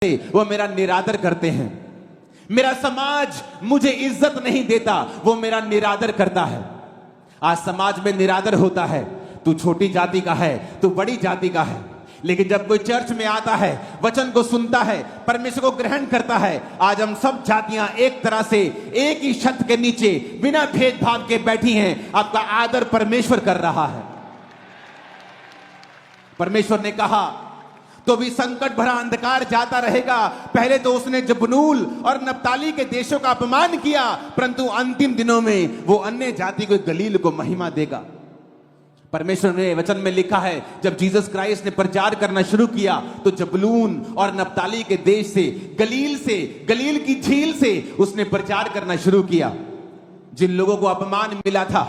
वो मेरा निरादर करते हैं। मेरा समाज मुझे इज्जत नहीं देता, वो मेरा निरादर करता है। आज समाज में निरादर होता है, तू छोटी जाति का है, तू बड़ी जाति का है। लेकिन जब कोई चर्च में आता है, वचन को सुनता है, परमेश्वर को ग्रहण करता है, आज हम सब जातियां एक तरह से एक ही छत के नीचे बिना भेदभाव के बैठी हैं। आपका आदर परमेश्वर कर रहा है। परमेश्वर ने कहा तो भी संकट भरा अंधकार जाता रहेगा। पहले तो उसने जबूलून और नप्ताली के देशों का अपमान किया, परंतु अंतिम दिनों में वो अन्य जाति को गलील को महिमा देगा। परमेश्वर ने वचन में लिखा है, जब जीसस क्राइस्ट ने प्रचार करना शुरू किया तो जबूलून और नप्ताली के देश से, गलील की झील से उसने प्रचार करना शुरू किया। जिन लोगों को अपमान मिला था,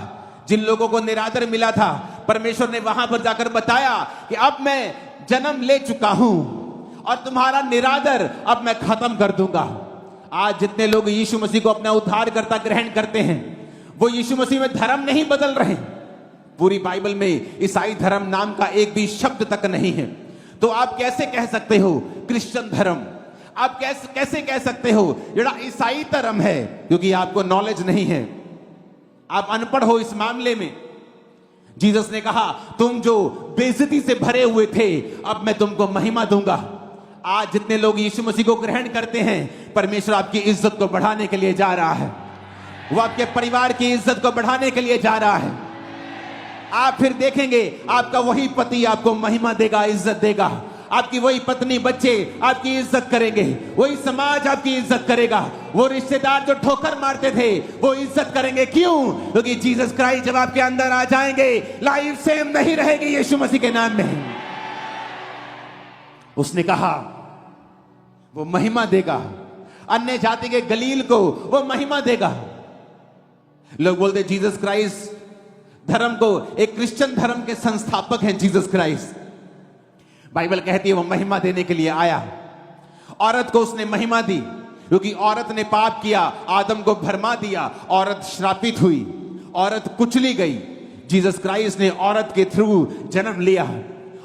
जिन लोगों को निरादर मिला था, परमेश्वर ने वहां पर जाकर बताया कि अब मैं जन्म ले चुका हूं और तुम्हारा निरादर अब मैं खत्म कर दूंगा। आज जितने लोग यीशु मसीह को अपना उद्धारकर्ता ग्रहण करते हैं, वो यीशु मसीह में धर्म नहीं बदल रहे। पूरी बाइबल में ईसाई धर्म नाम का एक भी शब्द तक नहीं है। तो आप कैसे कह सकते हो क्रिश्चियन धर्म? आप कैसे कह सकते हो जेड़ा ईसाई धर्म है? क्योंकि आपको नॉलेज नहीं है, आप अनपढ़ हो इस मामले में। जीसस ने कहा, तुम जो बेइज्जती से भरे हुए थे, अब मैं तुमको महिमा दूंगा। आज जितने लोग यीशु मसीह को ग्रहण करते हैं, परमेश्वर आपकी इज्जत को बढ़ाने के लिए जा रहा है। वो आपके परिवार की इज्जत को बढ़ाने के लिए जा रहा है। आप फिर देखेंगे आपका वही पति आपको महिमा देगा, इज्जत देगा। आपकी वही पत्नी, बच्चे आपकी इज्जत करेंगे। वही समाज आपकी इज्जत करेगा। वो रिश्तेदार जो ठोकर मारते थे, वो इज्जत करेंगे। क्यों? क्योंकि जीसस क्राइस्ट जब आपके अंदर आ जाएंगे, लाइफ सेम नहीं रहेगी यीशु मसीह के नाम में। उसने कहा वो महिमा देगा, अन्य जाति के गलील को वो महिमा देगा। लोग बोलते जीसस क्राइस्ट धर्म को, एक क्रिश्चियन धर्म के संस्थापक हैं जीसस क्राइस्ट। बाइबल कहती है वो महिमा देने के लिए आया। औरत को उसने महिमा दी, क्योंकि औरत ने पाप किया, आदम को भरमा दिया, औरत श्रापित हुई, औरत कुचली गई। जीसस क्राइस्ट ने औरत के थ्रू जन्म लिया।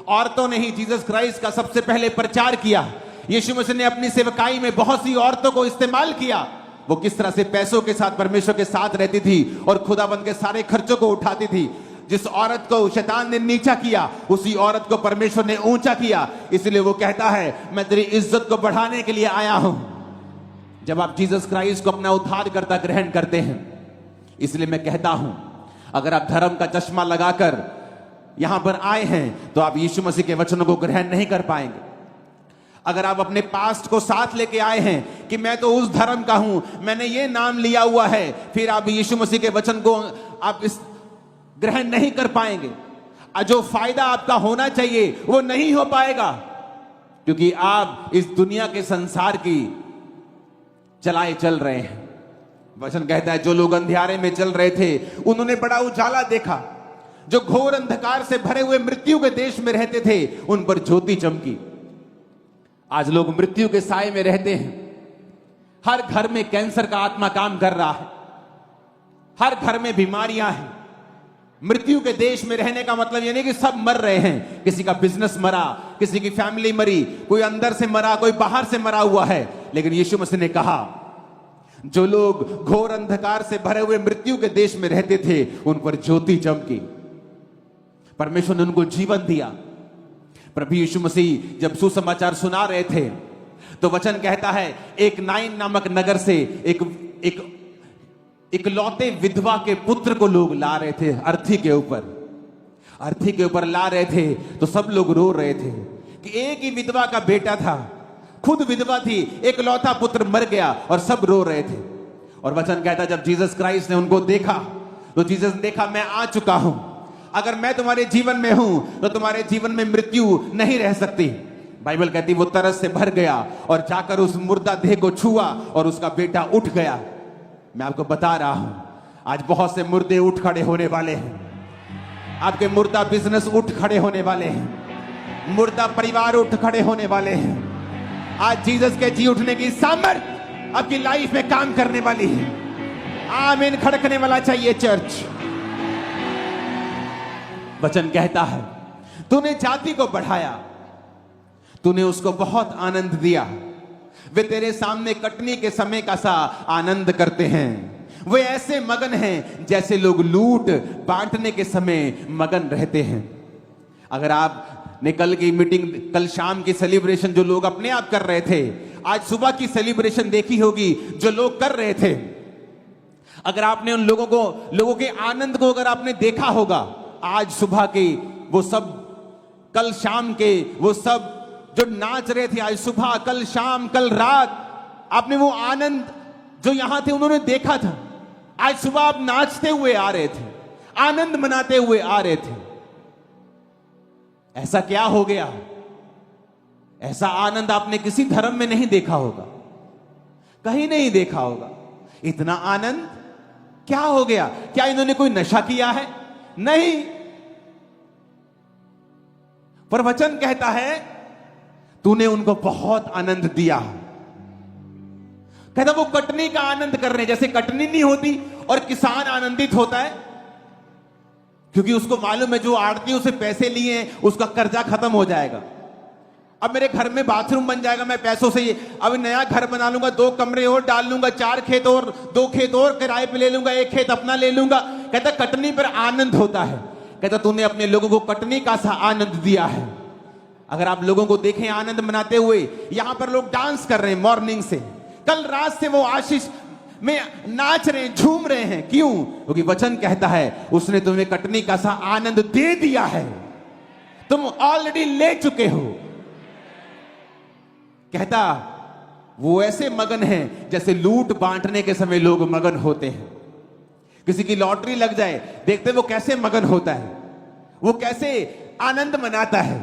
औरतों ने ही जीसस क्राइस्ट का सबसे पहले प्रचार किया। यीशु मसीह ने अपनी सेवकाई में बहुत सी औरतों को इस्तेमाल किया। वो किस तरह से पैसों के साथ परमेश्वर के साथ रहती थी और खुदाबंद के सारे खर्चों को उठाती थी। जिस औरत को शैतान ने नीचा किया, उसी औरत को परमेश्वर ने ऊंचा किया। इसलिए वो कहता है, मैं तेरी इज्जत को बढ़ाने के लिए आया हूं। जब आप जीसस क्राइस्ट को अपना उद्धारकर्ता ग्रहण करते हैं, इसलिए मैं कहता हूं, अगर आप धर्म का चश्मा लगाकर यहां पर आए हैं, तो आप यीशु मसीह के वचनों को ग्रहण नहीं कर पाएंगे। अगर आप अपने पास्ट को साथ लेके आए हैं कि मैं तो उस धर्म का हूं, मैंने ये नाम लिया हुआ है, फिर आप यीशु मसीह के वचन को आप इस ग्रहण नहीं कर पाएंगे। जो फायदा आपका होना चाहिए वो नहीं हो पाएगा, क्योंकि आप इस दुनिया के संसार की चलाए चल रहे हैं। वचन कहता है, जो लोग अंधियारे में चल रहे थे, उन्होंने बड़ा उजाला देखा। जो घोर अंधकार से भरे हुए मृत्यु के देश में रहते थे, उन पर ज्योति चमकी। आज लोग मृत्यु के साए में रहते हैं। हर घर में कैंसर का आत्मा काम कर रहा है। हर घर में बीमारियां हैं। मृत्यु के देश में रहने का मतलब ये नहीं कि सब मर रहे हैं। किसी का बिजनेस मरा, किसी की फैमिली मरी, कोई अंदर से मरा, कोई बाहर से मरा हुआ है। लेकिन यीशु मसीह ने कहा, जो लोग घोर अंधकार से भरे हुए मृत्यु के देश में रहते थे, उन पर ज्योति चमकी। परमेश्वर ने उनको जीवन दिया। प्रभु यीशु मसीह जब सुसमाचार सुना रहे थे, तो वचन कहता है, एक नाइन नामक नगर से एक लौते विधवा के पुत्र को लोग ला रहे थे। अर्थी के ऊपर ला रहे थे, तो सब लोग रो रहे थे कि एक ही विधवा का बेटा था, खुद विधवा थी, एक लौता पुत्र मर गया, और सब रो रहे थे। और वचन कहता, जब जीसस क्राइस्ट ने उनको देखा, तो जीसस ने देखा, मैं आ चुका हूं। अगर मैं तुम्हारे जीवन में हूं, तो तुम्हारे जीवन में मृत्यु नहीं रह सकती। बाइबल कहती वो तरस से भर गया और जाकर उस मुर्दा देह को छुआ और उसका बेटा उठ गया। मैं आपको बता रहा हूं, आज बहुत से मुर्दे उठ खड़े होने वाले हैं। आपके मुर्दा बिजनेस उठ खड़े होने वाले हैं। मुर्दा परिवार उठ खड़े होने वाले हैं। आज जीसस के जी उठने की सामर्थ आपकी लाइफ में काम करने वाली है। आमीन खड़कने वाला चाहिए चर्च। वचन कहता है, तूने जाति को बढ़ाया, तूने उसको बहुत आनंद दिया। वे तेरे सामने कटनी के समय का सा आनंद करते हैं। वे ऐसे मगन हैं जैसे लोग लूट बांटने के समय मगन रहते हैं। अगर आपने कल की मीटिंग, कल शाम की सेलिब्रेशन जो लोग अपने आप कर रहे थे, आज सुबह की सेलिब्रेशन देखी होगी जो लोग कर रहे थे, अगर आपने उन लोगों के आनंद को अगर आपने देखा होगा, आज सुबह के वो सब, कल शाम के वो सब जो नाच रहे थे, आज सुबह, कल शाम, कल रात, आपने वो आनंद जो यहां थे उन्होंने देखा था। आज सुबह आप नाचते हुए आ रहे थे, आनंद मनाते हुए आ रहे थे। ऐसा क्या हो गया? ऐसा आनंद आपने किसी धर्म में नहीं देखा होगा, कहीं नहीं देखा होगा। इतना आनंद क्या हो गया? क्या इन्होंने कोई नशा किया है? नहीं। पर वचन कहता है तूने उनको बहुत आनंद दिया। कहता वो कटनी का आनंद कर रहे हैं, जैसे कटनी नहीं होती और किसान आनंदित होता है क्योंकि उसको मालूम है जो आड़ती उसे पैसे लिए हैं उसका कर्जा खत्म हो जाएगा। अब मेरे घर में बाथरूम बन जाएगा, मैं पैसों से अब नया घर बना लूंगा, 2 कमरे और डाल लूंगा, 4 खेत और 2 खेत और किराए पे ले लूंगा, 1 खेत अपना ले लूंगा। कहता कटनी पर आनंद होता है। कहता तूने अपने लोगों को कटनी का सा आनंद दिया है। अगर आप लोगों को देखें आनंद मनाते हुए, यहां पर लोग डांस कर रहे हैं मॉर्निंग से, कल रात से वो आशीष में नाच रहे हैं, झूम रहे हैं। क्यों? क्योंकि वचन कहता है उसने तुम्हें कटनी का सा आनंद दे दिया है, तुम ऑलरेडी ले चुके हो। कहता वो ऐसे मगन हैं जैसे लूट बांटने के समय लोग मगन होते हैं। किसी की लॉटरी लग जाए, देखते वो कैसे मगन होता है, वो कैसे आनंद मनाता है।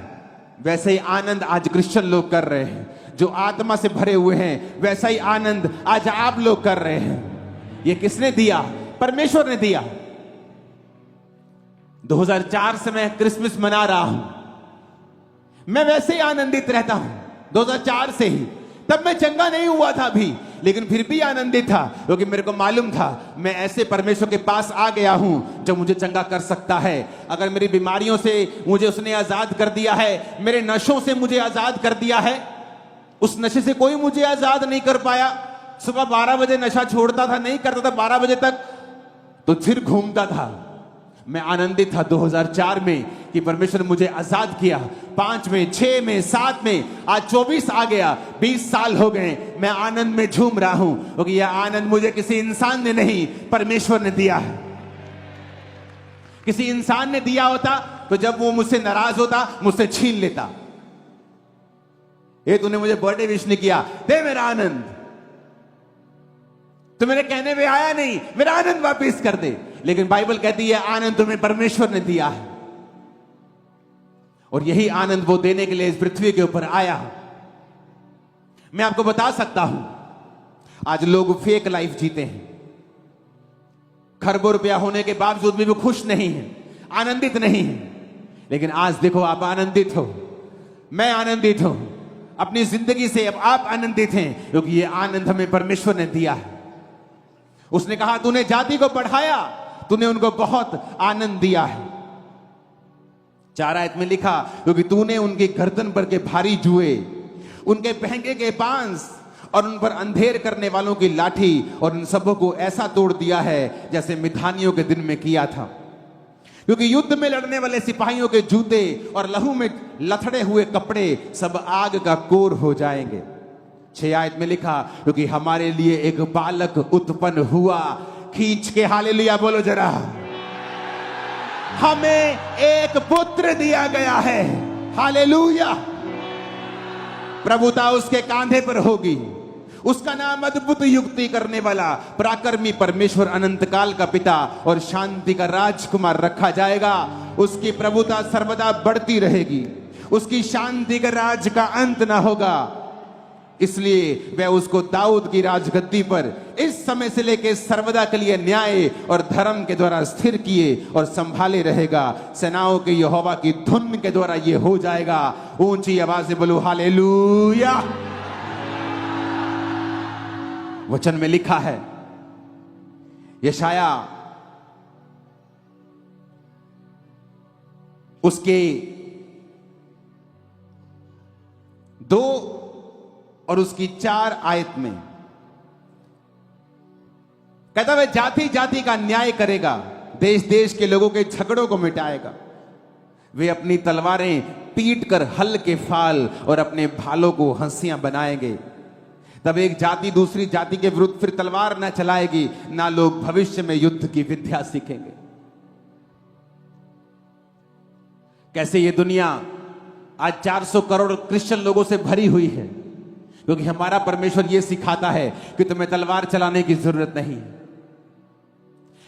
वैसे ही आनंद आज क्रिश्चियन लोग कर रहे हैं, जो आत्मा से भरे हुए हैं। वैसा ही आनंद आज आप लोग कर रहे हैं। ये किसने दिया? परमेश्वर ने दिया। 2004 से मैं क्रिसमस मना रहा हूं, मैं वैसे ही आनंदित रहता हूं 2004 से ही। तब मैं चंगा नहीं हुआ था अभी, लेकिन फिर भी आनंदित था क्योंकि मेरे को मालूम था मैं ऐसे परमेश्वर के पास आ गया हूं जो मुझे चंगा कर सकता है। अगर मेरी बीमारियों से मुझे उसने आजाद कर दिया है, मेरे नशों से मुझे आजाद कर दिया है, उस नशे से कोई मुझे आजाद नहीं कर पाया। सुबह 12 बजे नशा छोड़ता था, नहीं करता था 12 बजे तक, तो फिर घूमता था। मैं आनंदित था 2004 में कि परमेश्वर ने मुझे आजाद किया। 5 में, 6 में, 7 में, आज 24 आ गया, 20 साल हो गए, मैं आनंद में झूम रहा हूं क्योंकि यह आनंद मुझे किसी इंसान ने नहीं, परमेश्वर ने दिया है। किसी इंसान ने दिया होता तो जब वो मुझसे नाराज होता मुझसे छीन लेता। ये तूने मुझे बर्थडे विश नहीं किया, दे मेरा आनंद, तो मेरे कहने में आया नहीं, मेरा आनंद वापस कर दे। लेकिन बाइबल कहती है आनंद तुम्हें परमेश्वर ने दिया है, और यही आनंद वो देने के लिए इस पृथ्वी के ऊपर आया। मैं आपको बता सकता हूं आज लोग फेक लाइफ जीते हैं, खरबों रुपया होने के बावजूद भी वो खुश नहीं है, आनंदित नहीं है। लेकिन आज देखो आप आनंदित हो, मैं आनंदित हूं अपनी जिंदगी से। अब आप आनंदित हैं क्योंकि ये आनंद हमें परमेश्वर ने दिया है। उसने कहा तूने जाति को बढ़ाया, तूने उनको बहुत आनंद दिया है। 4 आयत में लिखा क्योंकि तूने उनकी गर्दन पर के भारी जुए, उनके पहंगे के पांस और उन पर अंधेर करने वालों की लाठी और उन सबों को ऐसा तोड़ दिया है जैसे मिधानियों के दिन में किया था। क्योंकि युद्ध में लड़ने वाले सिपाहियों के जूते और लहू में लथड़े हुए कपड़े सब आग का कोर हो जाएंगे। 6 आयत में लिखा क्योंकि हमारे लिए एक बालक उत्पन्न हुआ। खींच के हालेलुया बोलो जरा। हमें एक पुत्र दिया गया है, हालेलुया। प्रभुता उसके कांधे पर होगी, उसका नाम अद्भुत युक्ति करने वाला, पराक्रमी परमेश्वर, अनंत काल का पिता और शांति का राजकुमार रखा जाएगा। उसकी प्रभुता सर्वदा बढ़ती रहेगी, उसकी शांति का राज का अंत ना होगा। इसलिए वह उसको दाऊद की राजगद्दी पर इस समय से लेकर सर्वदा के लिए न्याय और धर्म के द्वारा स्थिर किए और संभाले रहेगा। सेनाओं के यहोवा की धुन के द्वारा ये हो जाएगा। ऊंची आवाज से बोलो हालेलुया। वचन में लिखा है, यशाया उसके 2 और उसकी 4 आयत में कहता वह जाति जाति का न्याय करेगा, देश देश के लोगों के झगड़ों को मिटाएगा। वे अपनी तलवारें पीट कर हल के फाल और अपने भालों को हंसियां बनाएंगे। तब एक जाति दूसरी जाति के विरुद्ध फिर तलवार न चलाएगी, ना लोग भविष्य में युद्ध की विद्या सीखेंगे। कैसे ये दुनिया आज 400 करोड़ क्रिश्चियन लोगों से भरी हुई है, क्योंकि हमारा परमेश्वर यह सिखाता है कि तुम्हें तलवार चलाने की जरूरत नहीं है।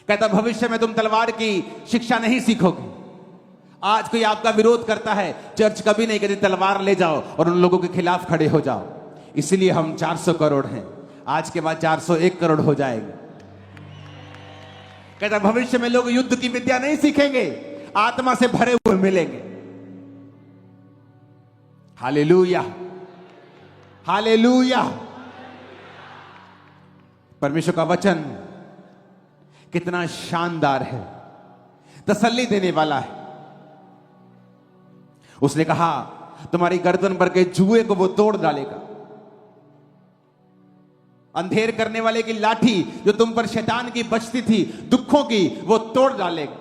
कहता भविष्य में तुम तलवार की शिक्षा नहीं सीखोगे। आज कोई आपका विरोध करता है, चर्च कभी नहीं कहती तलवार ले जाओ और उन लोगों के खिलाफ खड़े हो जाओ। इसलिए हम 400 करोड़ हैं, आज के बाद 401 करोड़ हो जाएंगे। कहता भविष्य में लोग युद्ध की विद्या नहीं सीखेंगे, आत्मा से भरे हुए मिलेंगे। Hallelujah, hallelujah. परमेश्वर का वचन कितना शानदार है, तसल्ली देने वाला है। उसने कहा तुम्हारी गर्दन पर के जुए को वो तोड़ डालेगा। अंधेर करने वाले की लाठी जो तुम पर शैतान की बचती थी दुखों की, वो तोड़ डालेगा।